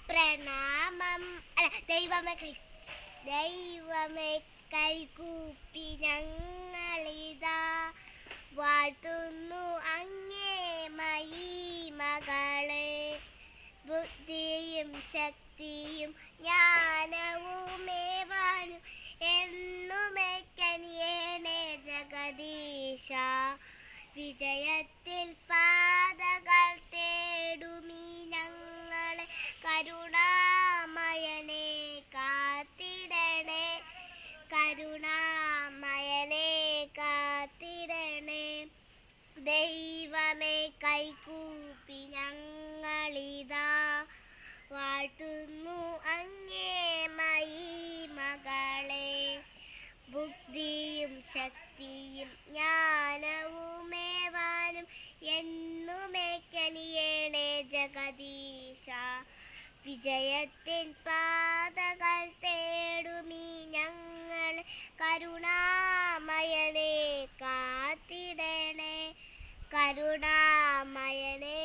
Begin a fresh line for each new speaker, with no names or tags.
പ്രണാമം അല്ല ദൈവമേ കൈകൂപ്പി ഞങ്ങളിതാ വാഴ്ത്തുന്നു അങ്ങേ മഹിമകളെ. ബുദ്ധിയും ശക്തിയും ജ്ഞാനവുമേവാനും എന്നുമേക്കനിയേണേ ജഗദീശ. വിജയത്തിൽ പാതകൾ തേടുമീ ഞങ്ങളെ കരുണാമയനെ കാത്തിടണേ. കരുണാമയനെ കാത്തിടണേ. ദൈവമേ കൈകൂപ്പി ഞങ്ങളിതാ വാഴ്ത്തുന്നു അങ്ങേ മഹിമകളെ. ബുദ്ധിയും ശക്തിയും ജ്ഞാനവുമേവാനും എന്നുമേക്കനിയേണേ ജഗദീശ. വിജയത്തിൻ പാതകൾ തേടുമീ ഞങ്ങളെ കരുണാമയനെ കാത്തിടണേ. കരുണാമയനെ